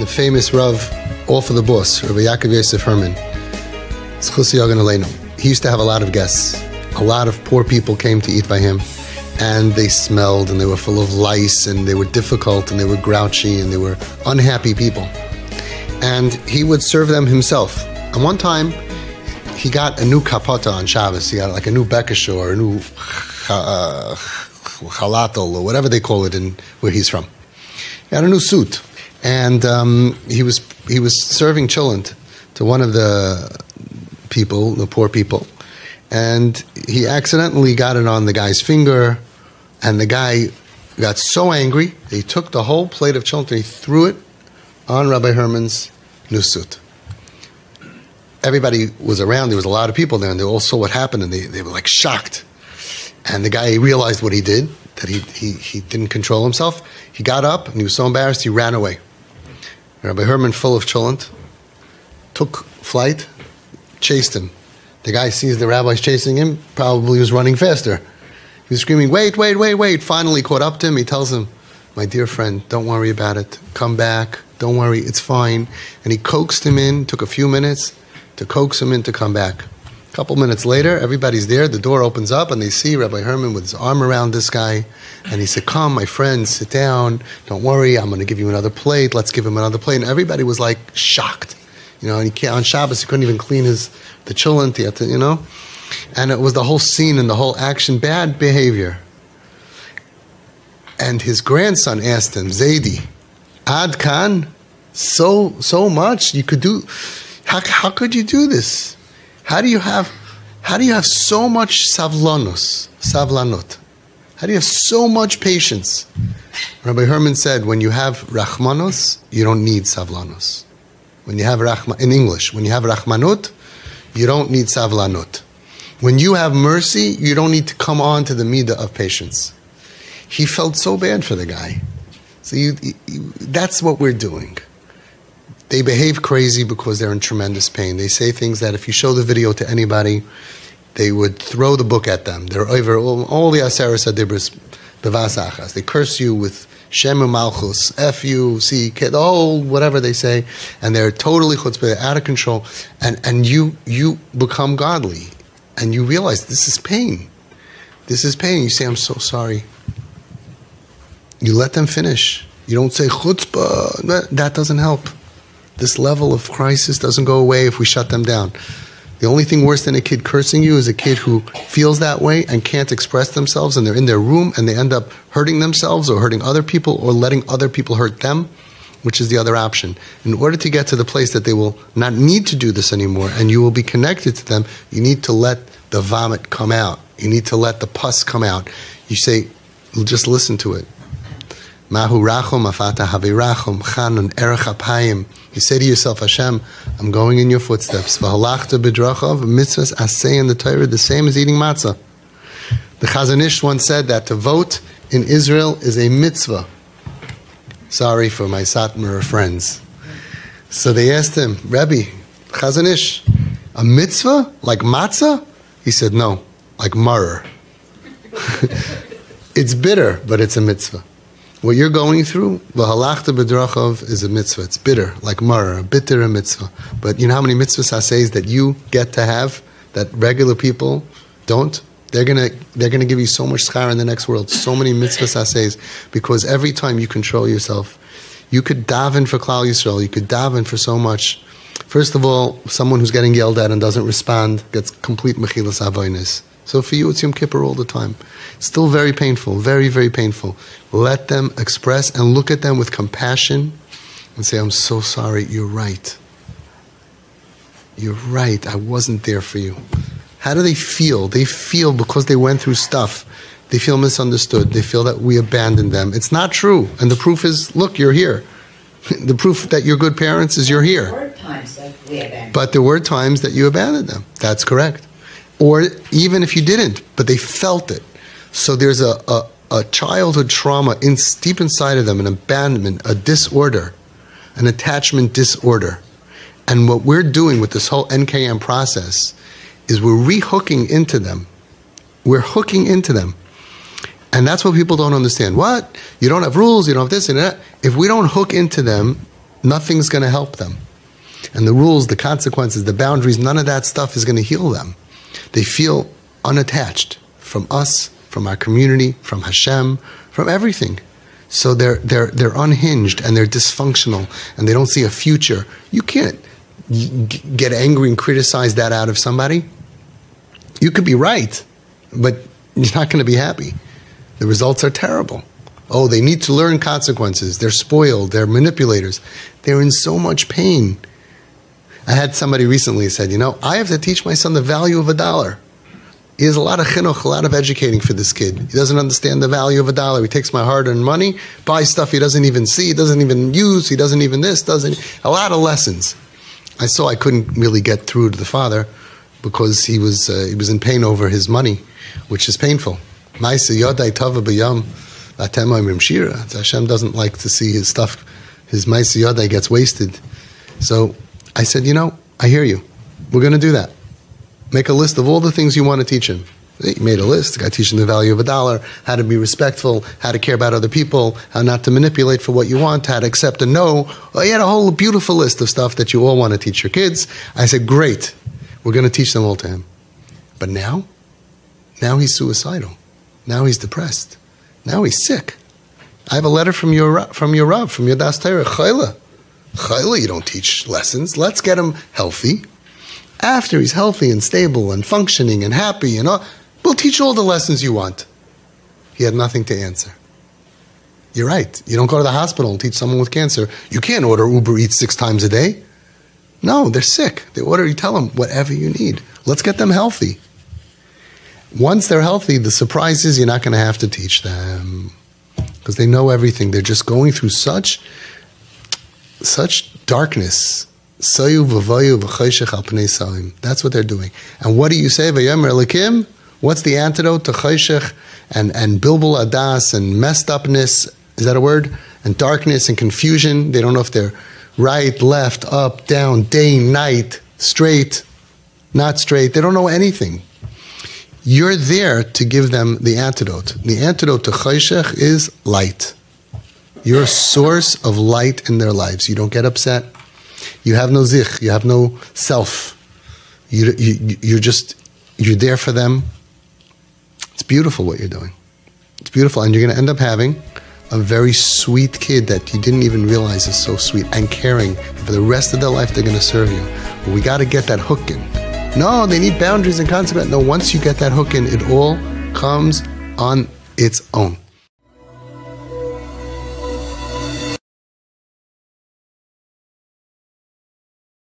the famous Rav, all for the boss, Rav YY Herman. He used to have a lot of guests. A lot of poor people came to eat by him, and they smelled, and they were full of lice, and they were difficult, and they were grouchy, and they were unhappy people. And he would serve them himself. And one time, he got a new kapota on Shabbos. He got like a new bekesher or a new chalatel, or whatever they call it in where he's from. He had a new suit. And he was serving chillent to one of the people, the poor people, and he accidentally got it on the guy's finger, and the guy got so angry, he took the whole plate of chillent and he threw it on Rabbi Herman's new suit. Everybody was around, there was a lot of people there, and they all saw what happened, and they were like shocked. And the guy realized what he did, that he didn't control himself. He got up, and he was so embarrassed, he ran away. Rabbi Herman, full of chillent, took flight, chased him. The guy sees the rabbis chasing him, probably was running faster. He was screaming, wait, wait, wait, wait. Finally caught up to him. He tells him, my dear friend, don't worry about it. Come back. Don't worry, it's fine. And he coaxed him in, took a few minutes to coax him in to come back. A couple minutes later, everybody's there. The door opens up, and they see Rabbi Herman with his arm around this guy. And he said, come, my friend, sit down. Don't worry, I'm going to give you another plate. Let's give him another plate. And everybody was like shocked. You know, and on Shabbos, he couldn't even clean the chillent, he had to, you know. And it was the whole scene and the whole action, bad behavior. And his grandson asked him, Zaidi, Ad Khan, so much you could do. How could you do this? How do you have so much savlanut? How do you have so much patience? Rabbi Herman said, when you have rachmanos, you don't need savlanus. When you have in English, when you have rachmanut, you don't need savlanut. When you have mercy, you don't need to come on to the midah of patience. He felt so bad for the guy. So that's what we're doing. They behave crazy because they're in tremendous pain. They say things that if you show the video to anybody, they would throw the book at them. They're over all the Aseres Adibros bevasachas. They curse you with Shem Malchus, F you, C-K, the whole whatever they say, and they're totally chutzpah, they're out of control, and you become godly, and you realize this is pain. This is pain. You say, I'm so sorry. You let them finish. You don't say chutzpah. That doesn't help. This level of crisis doesn't go away if we shut them down. The only thing worse than a kid cursing you is a kid who feels that way and can't express themselves, and they're in their room and they end up hurting themselves or hurting other people or letting other people hurt them, which is the other option. In order to get to the place that they will not need to do this anymore and you will be connected to them, you need to let the vomit come out. You need to let the pus come out. You say, just listen to it. Mahu rachum afata havirachum chanun erech apayim. You say to yourself, Hashem, I'm going in your footsteps. V'halachta b'drachav mitzvahs asay in the Torah, the same as eating matzah. The Chazon Ish once said that to vote in Israel is a mitzvah. Sorry for my Satmar friends. So they asked him, Rebbe, Chazon Ish, a mitzvah like matzah? He said, no, like maror. It's bitter, but it's a mitzvah. What you're going through, v'halachta b'drachav, is a mitzvah. It's bitter, like maror, a bitter mitzvah. But you know how many mitzvahs assays that you get to have that regular people don't? They're gonna give you so much schar in the next world, so many mitzvahs assays, because every time you control yourself, you could daven for Klal Yisrael, you could daven for so much. First of all, someone who's getting yelled at and doesn't respond gets complete mechilas avonos. So for you, it's Yom Kippur all the time. It's still very painful, very, very painful. Let them express and look at them with compassion and say, I'm so sorry, you're right. You're right, I wasn't there for you. How do they feel? They feel because they went through stuff. They feel misunderstood. They feel that we abandoned them. It's not true. And the proof is, look, you're here. The proof that you're good parents is you're here. There were times that we abandoned. But there were times that you abandoned them. That's correct. Or even if you didn't, but they felt it. So there's a childhood trauma deep inside of them, an abandonment, a disorder, an attachment disorder. And what we're doing with this whole NKM process is we're re-hooking into them. We're hooking into them. And that's what people don't understand. What? You don't have rules, you don't have this and that. If we don't hook into them, nothing's going to help them. And the rules, the consequences, the boundaries, none of that stuff is going to heal them. They feel unattached from us, from our community, from Hashem, from everything. So they're unhinged and they're dysfunctional and they don't see a future. You can't get angry and criticize that out of somebody. You could be right, but you're not going to be happy. The results are terrible. Oh, they need to learn consequences. They're spoiled. They're manipulators. They're in so much pain. I had somebody recently said, you know, I have to teach my son the value of $1. He has a lot of chinuch, a lot of educating for this kid. He doesn't understand the value of $1. He takes my hard-earned money, buys stuff he doesn't even see, he doesn't even use, he doesn't even this, a lot of lessons. I saw I couldn't really get through to the father because he was in pain over his money, which is painful. Hashem doesn't like to see his stuff, his Maisa Yodai gets wasted. So I said, you know, I hear you. We're going to do that. Make a list of all the things you want to teach him. He made a list. I teach him the value of $1, how to be respectful, how to care about other people, how not to manipulate for what you want, how to accept a no. Well, he had a whole beautiful list of stuff that you all want to teach your kids. I said, great. We're going to teach them all to him. But now he's suicidal. Now he's depressed. Now he's sick. I have a letter from your Rav, from your Das Torah. Chayla, you don't teach lessons. Let's get him healthy. After he's healthy and stable and functioning and happy and all, we'll teach all the lessons you want. He had nothing to answer. You're right. You don't go to the hospital and teach someone with cancer. You can't order Uber Eats 6 times a day. No, they're sick. You tell them whatever you need. Let's get them healthy. Once they're healthy, the surprise is you're not going to have to teach them because they know everything. They're just going through such darkness. That's what they're doing. And what do you say? What's the antidote to chayshech and bilbul adas and messed upness? Is that a word? And darkness and confusion. They don't know if they're right, left, up, down, day, night, straight, not straight. They don't know anything. You're there to give them the antidote. The antidote to chayshech is light. You're a source of light in their lives. You don't get upset. You have no zich. You have no self. You're there for them. It's beautiful what you're doing. It's beautiful. And you're going to end up having a very sweet kid that you didn't even realize is so sweet and caring. For the rest of their life, they're going to serve you. But we got to get that hook in. No, they need boundaries and consequences. No, once you get that hook in, it all comes on its own.